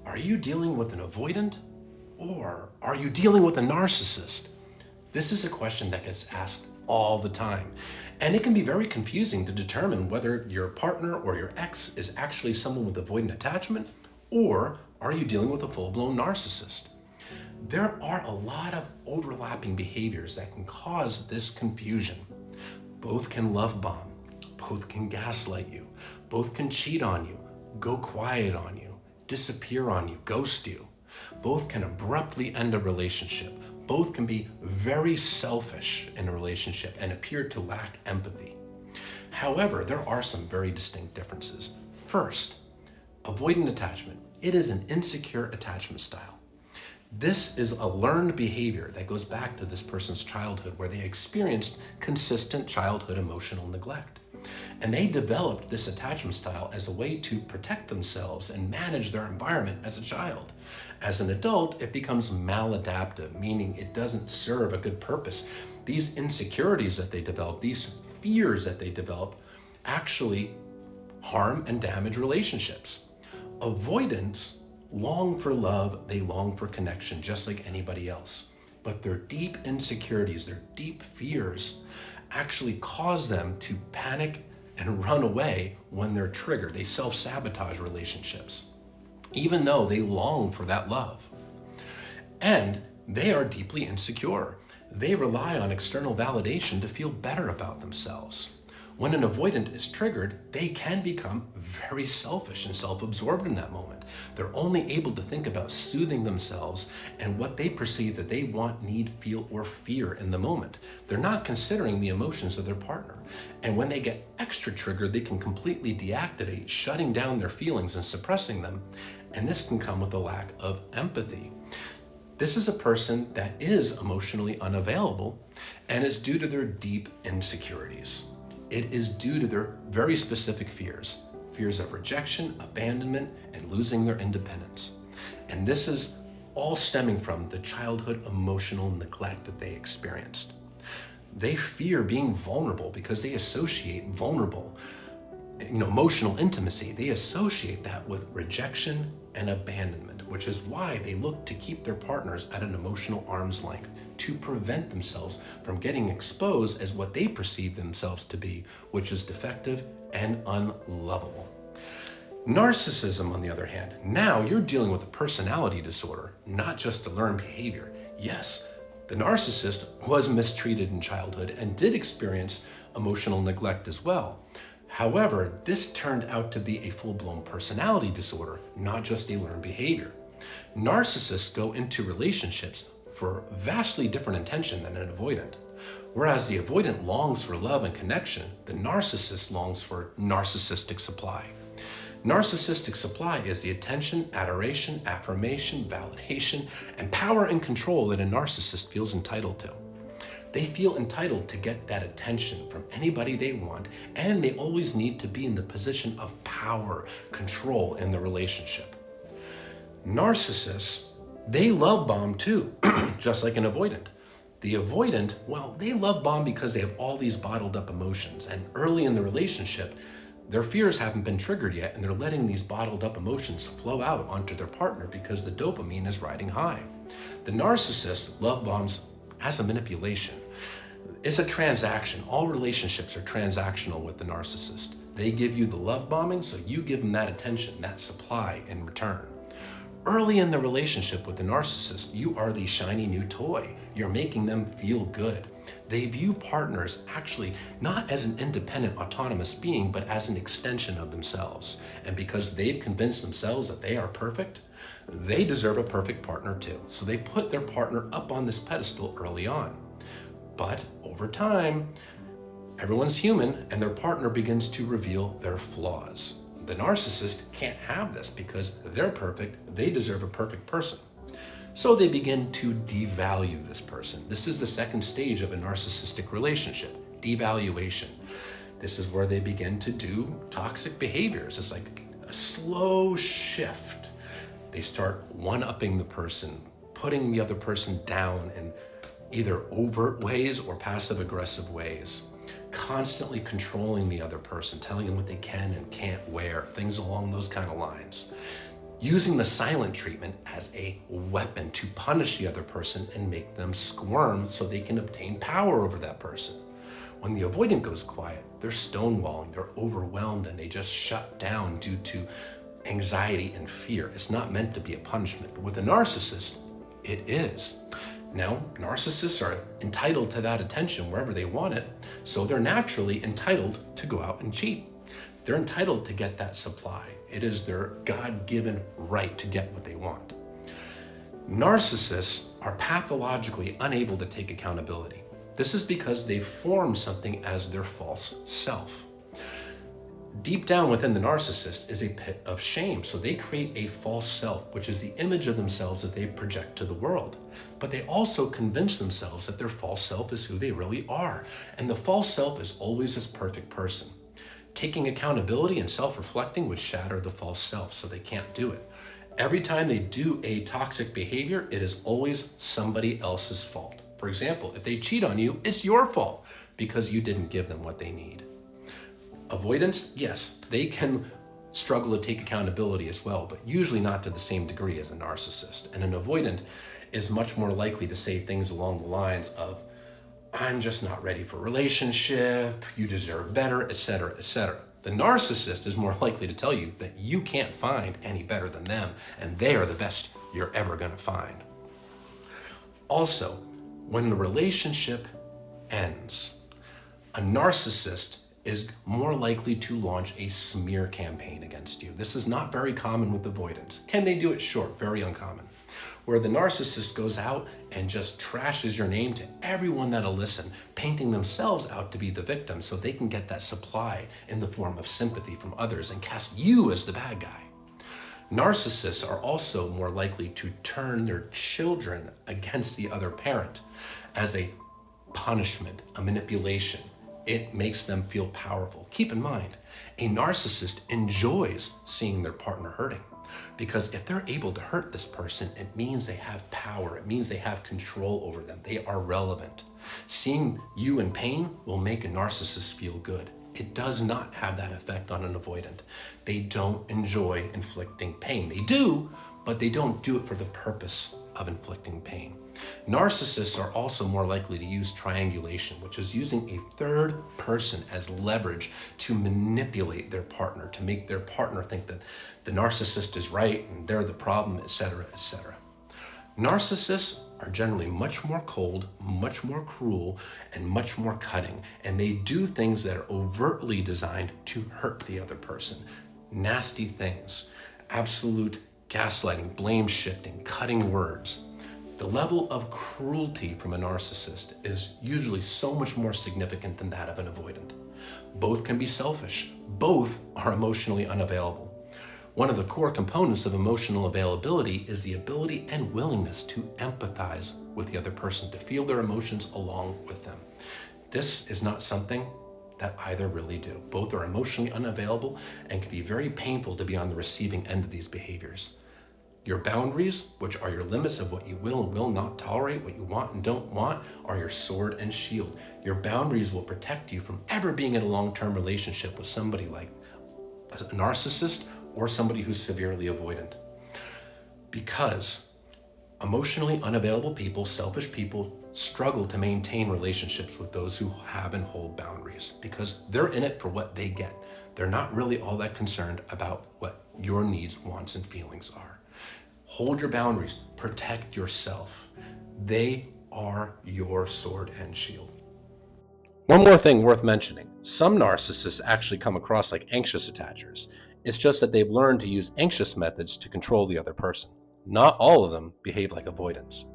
Are you dealing with an avoidant or are you dealing with a narcissist? This is a question that gets asked all the time, and it can be very confusing to determine whether your partner or your ex is actually someone with avoidant attachment or are you dealing with a full-blown narcissist. There are a lot of overlapping behaviors that can cause this confusion. Both can love bomb, both can gaslight you, both can cheat on you, go quiet on you, disappear on you, ghost you. Both can abruptly end a relationship. Both can be very selfish in a relationship and appear to lack empathy. However, there are some very distinct differences. First, avoidant attachment. It is an insecure attachment style. This is a learned behavior that goes back to this person's childhood where they experienced consistent childhood emotional neglect. And they developed this attachment style as a way to protect themselves and manage their environment as a child. As an adult, it becomes maladaptive, meaning it doesn't serve a good purpose. These insecurities that they develop, these fears that they develop, actually harm and damage relationships. Avoidants long for love, they long for connection, just like anybody else. But their deep insecurities, their deep fears, actually cause them to panic and run away when they're triggered. They self-sabotage relationships, even though they long for that love. And they are deeply insecure. They rely on external validation to feel better about themselves. When an avoidant is triggered, they can become very selfish and self-absorbed in that moment. They're only able to think about soothing themselves and what they perceive that they want, need, feel, or fear in the moment. They're not considering the emotions of their partner. And when they get extra triggered, they can completely deactivate, shutting down their feelings and suppressing them. And this can come with a lack of empathy. This is a person that is emotionally unavailable, and it's due to their deep insecurities. It is due to their very specific fears of rejection, abandonment, and losing their independence. And this is all stemming from the childhood emotional neglect that they experienced. They fear being vulnerable because they associate vulnerable, emotional intimacy. They associate that with rejection and abandonment, which is why they look to keep their partners at an emotional arm's length to prevent themselves from getting exposed as what they perceive themselves to be, which is defective and unlovable. Narcissism, on the other hand, now you're dealing with a personality disorder, not just a learned behavior. Yes, the narcissist was mistreated in childhood and did experience emotional neglect as well. However, this turned out to be a full-blown personality disorder, not just a learned behavior. Narcissists go into relationships for vastly different intention than an avoidant. Whereas the avoidant longs for love and connection, the narcissist longs for narcissistic supply. Narcissistic supply is the attention, adoration, affirmation, validation, and power and control that a narcissist feels entitled to. They feel entitled to get that attention from anybody they want, and they always need to be in the position of power, control in the relationship. Narcissists, they love bomb too, just like an avoidant. The avoidant, well, they love bomb because they have all these bottled up emotions, and early in the relationship, their fears haven't been triggered yet, and they're letting these bottled up emotions flow out onto their partner because the dopamine is riding high. The narcissist love bombs as a manipulation. It's a transaction. All relationships are transactional with the narcissist. They give you the love bombing, so you give them that attention, that supply in return. Early in the relationship with the narcissist, you are the shiny new toy. You're making them feel good. They view partners actually not as an independent, autonomous being, but as an extension of themselves. And because they've convinced themselves that they are perfect, they deserve a perfect partner too. So they put their partner up on this pedestal early on. But over time, everyone's human and their partner begins to reveal their flaws. The narcissist can't have this because they're perfect, they deserve a perfect person. So they begin to devalue this person. This is the second stage of a narcissistic relationship, devaluation. This is where they begin to do toxic behaviors. It's like a slow shift. They start one-upping the person, putting the other person down in either overt ways or passive-aggressive ways, constantly controlling the other person, telling them what they can and can't wear, things along those kind of lines. using the silent treatment as a weapon to punish the other person and make them squirm so they can obtain power over that person. When the avoidant goes quiet, they're stonewalling, they're overwhelmed, and they just shut down due to anxiety and fear. It's not meant to be a punishment, but with a narcissist, it is. Now, narcissists are entitled to that attention wherever they want it, so they're naturally entitled to go out and cheat. They're entitled to get that supply. It is their God-given right to get what they want. Narcissists are pathologically unable to take accountability. This is because they form something as their false self. Deep down within the narcissist is a pit of shame, so they create a false self, which is the image of themselves that they project to the world. But they also convince themselves that their false self is who they really are, and the false self is always this perfect person. Taking accountability and self-reflecting would shatter the false self, so they can't do it. Every time they do a toxic behavior, it is always somebody else's fault. For example, if they cheat on you, it's your fault because you didn't give them what they need. Avoidants, yes, they can struggle to take accountability as well, but usually not to the same degree as a narcissist. And an avoidant is much more likely to say things along the lines of, I'm just not ready for a relationship, you deserve better, etc., etc. The narcissist is more likely to tell you that you can't find any better than them, and they are the best you're ever going to find. Also, when the relationship ends, a narcissist is more likely to launch a smear campaign against you. This is not very common with avoidants. Can they do it? Sure, very uncommon. Where the narcissist goes out and just trashes your name to everyone that'll listen, painting themselves out to be the victim so they can get that supply in the form of sympathy from others and cast you as the bad guy. Narcissists are also more likely to turn their children against the other parent as a punishment, a manipulation. It makes them feel powerful. Keep in mind, a narcissist enjoys seeing their partner hurting. Because if they're able to hurt this person, it means they have power. It means they have control over them. They are relevant. Seeing you in pain will make a narcissist feel good. It does not have that effect on an avoidant. They don't enjoy inflicting pain. They do, but they don't do it for the purpose of inflicting pain. Narcissists are also more likely to use triangulation, which is using a third person as leverage to manipulate their partner, to make their partner think that the narcissist is right and they're the problem, etc., etc. Narcissists are generally much more cold, much more cruel, and much more cutting, and they do things that are overtly designed to hurt the other person. Nasty things, absolute gaslighting, blame shifting, cutting words. The level of cruelty from a narcissist is usually so much more significant than that of an avoidant. Both can be selfish. Both are emotionally unavailable. One of the core components of emotional availability is the ability and willingness to empathize with the other person, to feel their emotions along with them. This is not something that either really do. Both are emotionally unavailable and can be very painful to be on the receiving end of these behaviors. Your boundaries, which are your limits of what you will and will not tolerate, what you want and don't want, are your sword and shield. Your boundaries will protect you from ever being in a long-term relationship with somebody like a narcissist or somebody who's severely avoidant. Because emotionally unavailable people, selfish people, struggle to maintain relationships with those who have and hold boundaries because they're in it for what they get. They're not really all that concerned about what your needs, wants, and feelings are. Hold your boundaries, protect yourself. They are your sword and shield. One more thing worth mentioning. Some narcissists actually come across like anxious attachers. It's just that they've learned to use anxious methods to control the other person. Not all of them behave like avoidants.